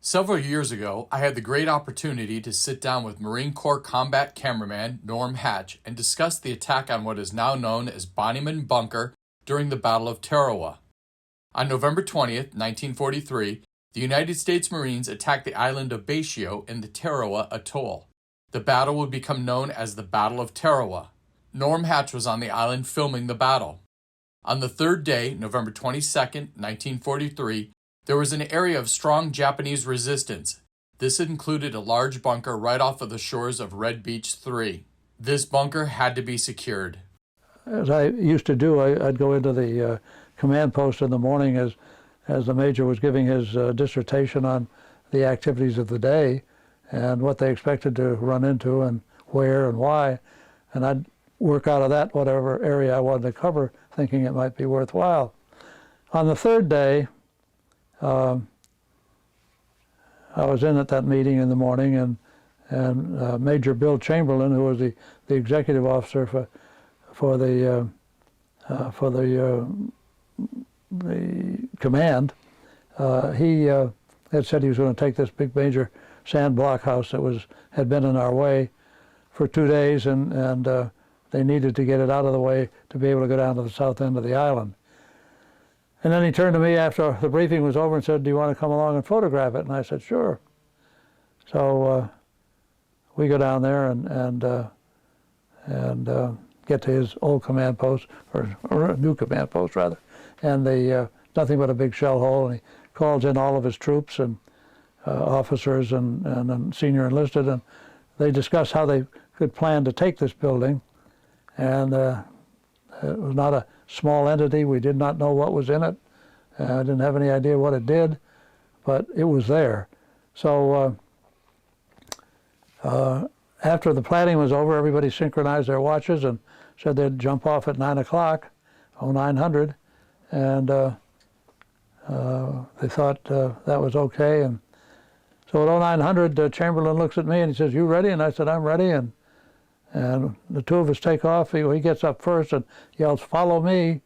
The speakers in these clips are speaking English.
Several years ago, I had the great opportunity to sit down with Marine Corps combat cameraman Norm Hatch and discuss the attack on what is now known as Bonnyman Bunker during the Battle of Tarawa. On November 20th, 1943, the United States Marines attacked the island of Batio in the Tarawa Atoll. The battle would become known as the Battle of Tarawa. Norm Hatch was on the island filming the battle. On the third day, November 22nd, 1943, there was an area of strong Japanese resistance. This included a large bunker right off of the shores of Red Beach 3. This bunker had to be secured. As I used to do, I'd go into the command post in the morning as the major was giving his dissertation on the activities of the day and what they expected to run into and where and why. And I'd work out of that whatever area I wanted to cover, thinking it might be worthwhile. On the third day, I was in at that meeting in the morning, and Major Bill Chamberlain, who was the executive officer for the command, he had said he was going to take this big major sand blockhouse that had been in our way for 2 days, and they needed to get it out of the way to be able to go down to the south end of the island. And then he turned to me after the briefing was over and said, "Do you want to come along and photograph it?" And I said, "Sure." So we go down there and get to his old command post, or a new command post rather, and nothing but a big shell hole. And he calls in all of his troops and officers and senior enlisted, and they discuss how they could plan to take this building. And it was not a small entity. We did not know what was in it. I didn't have any idea what it did, but it was there. So after the planning was over, everybody synchronized their watches and said they'd jump off at 9 o'clock, 0900, and they thought that was okay. And so at 0900, Chamberlain looks at me and he says, "You ready?" And I said, "I'm ready." And the two of us take off. He gets up first and yells, "Follow me,"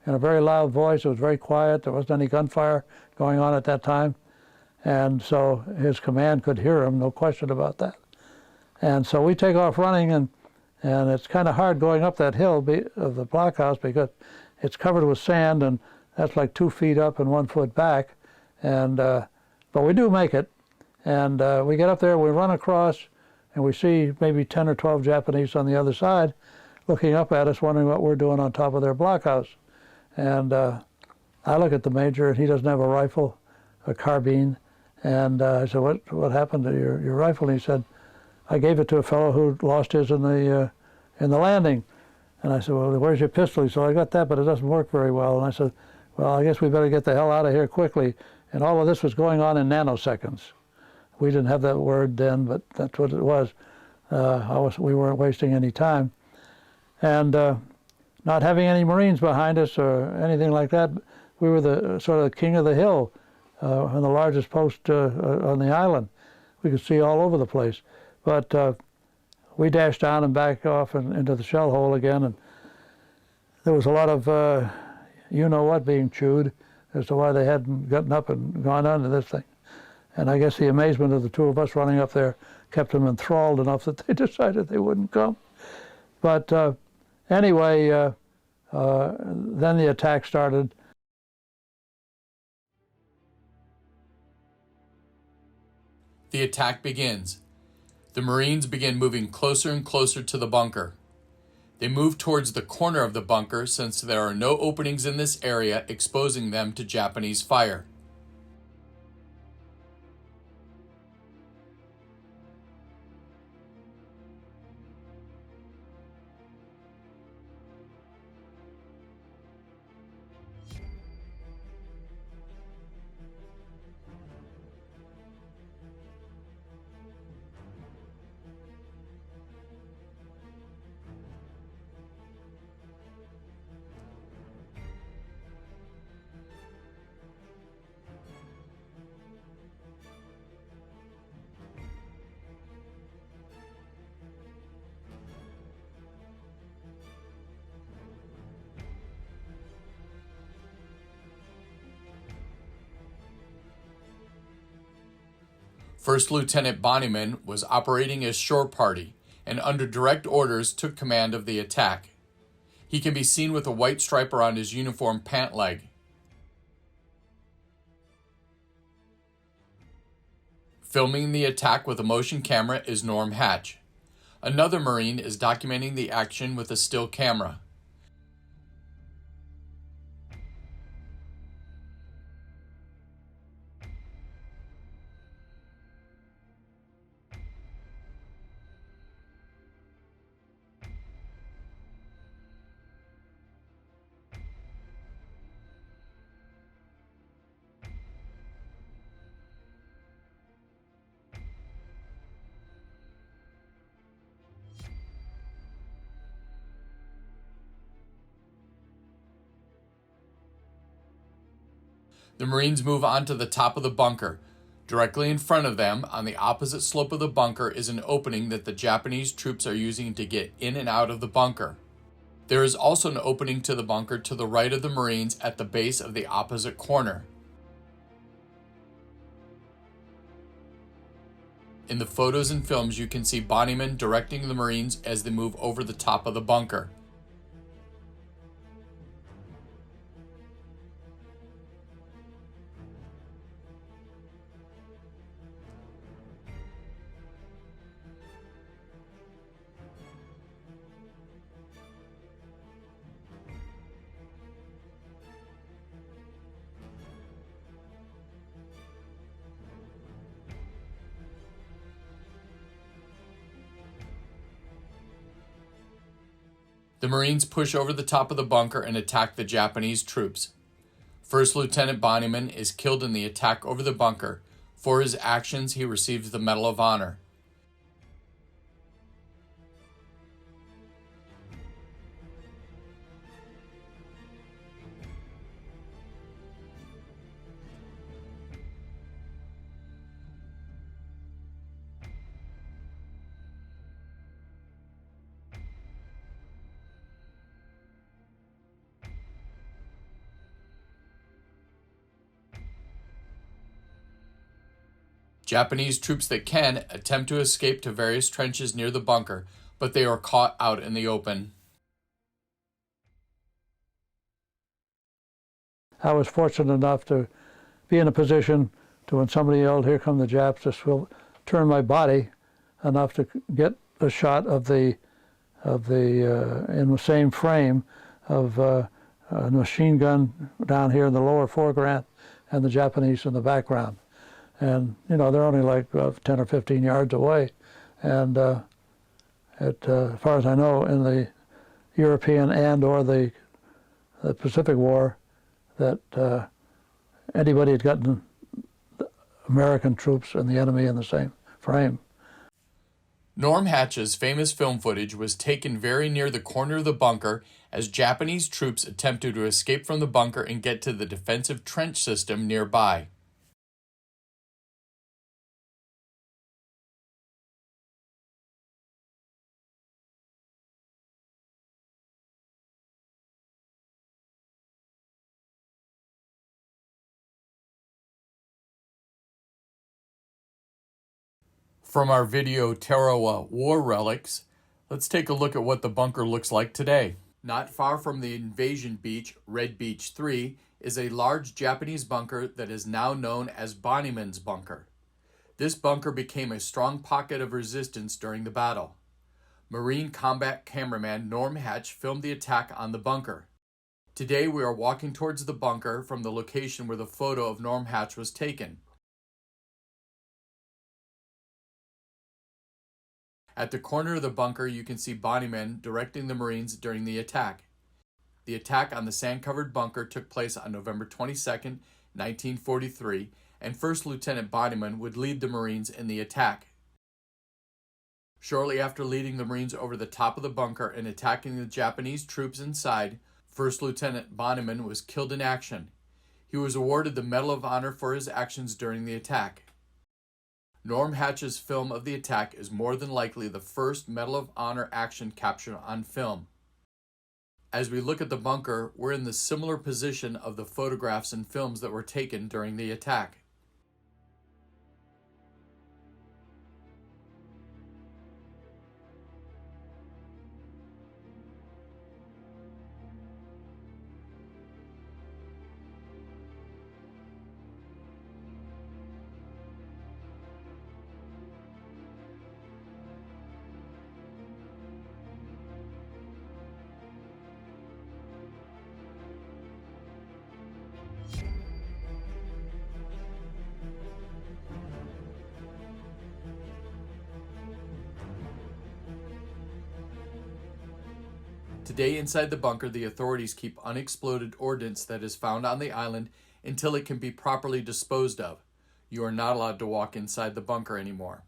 in a very loud voice. It was very quiet. There wasn't any gunfire going on at that time. And so his command could hear him, no question about that. And so we take off running, and it's kind of hard going up that hill of the blockhouse because it's covered with sand, and that's like 2 feet up and 1 foot back. And but we do make it. And we get up there, we run across, and we see maybe 10 or 12 Japanese on the other side looking up at us, wondering what we're doing on top of their blockhouse. And I look at the major, and he doesn't have a rifle, a carbine. And I said, what happened to your rifle? And he said, "I gave it to a fellow who lost his in the landing." And I said, "Well, where's your pistol?" He said, "I got that, but it doesn't work very well." And I said, "Well, I guess we better get the hell out of here quickly." And all of this was going on in nanoseconds. We didn't have that word then, but that's what it was. We weren't wasting any time. And not having any Marines behind us or anything like that, we were the sort of the king of the hill and the largest post on the island. We could see all over the place. But we dashed down and back off into the shell hole again, and there was a lot of you-know-what being chewed as to why they hadn't gotten up and gone under this thing. And I guess the amazement of the two of us running up there kept them enthralled enough that they decided they wouldn't come. But anyway, then the attack started. The attack begins. The Marines begin moving closer and closer to the bunker. They move towards the corner of the bunker since there are no openings in this area, exposing them to Japanese fire. First Lieutenant Bonnyman was operating as shore party and under direct orders took command of the attack. He can be seen with a white stripe around his uniform pant leg. Filming the attack with a motion camera is Norm Hatch. Another Marine is documenting the action with a still camera. The Marines move on to the top of the bunker. Directly in front of them, on the opposite slope of the bunker, is an opening that the Japanese troops are using to get in and out of the bunker. There is also an opening to the bunker to the right of the Marines at the base of the opposite corner. In the photos and films, you can see Bonnyman directing the Marines as they move over the top of the bunker. The Marines push over the top of the bunker and attack the Japanese troops. First Lieutenant Bonnyman is killed in the attack over the bunker. For his actions, he receives the Medal of Honor. Japanese troops that can attempt to escape to various trenches near the bunker, but they are caught out in the open. I was fortunate enough to be in a position to, when somebody yelled, "Here come the Japs," to turn my body enough to get a shot of the in the same frame of a machine gun down here in the lower foreground and the Japanese in the background. And, you know, they're only like 10 or 15 yards away. And as far as I know, in the European and or the Pacific War, that anybody had gotten American troops and the enemy in the same frame. Norm Hatch's famous film footage was taken very near the corner of the bunker as Japanese troops attempted to escape from the bunker and get to the defensive trench system nearby. From our video Tarawa War Relics, let's take a look at what the bunker looks like today. Not far from the invasion beach, Red Beach 3, is a large Japanese bunker that is now known as Bonnyman's Bunker. This bunker became a strong pocket of resistance during the battle. Marine combat cameraman Norm Hatch filmed the attack on the bunker. Today we are walking towards the bunker from the location where the photo of Norm Hatch was taken. At the corner of the bunker, you can see Bonnyman directing the Marines during the attack. The attack on the sand-covered bunker took place on November 22, 1943, and First Lieutenant Bonnyman would lead the Marines in the attack. Shortly after leading the Marines over the top of the bunker and attacking the Japanese troops inside, First Lieutenant Bonnyman was killed in action. He was awarded the Medal of Honor for his actions during the attack. Norm Hatch's film of the attack is more than likely the first Medal of Honor action captured on film. As we look at the bunker, we're in the similar position of the photographs and films that were taken during the attack. Today, inside the bunker, the authorities keep unexploded ordnance that is found on the island until it can be properly disposed of. You are not allowed to walk inside the bunker anymore.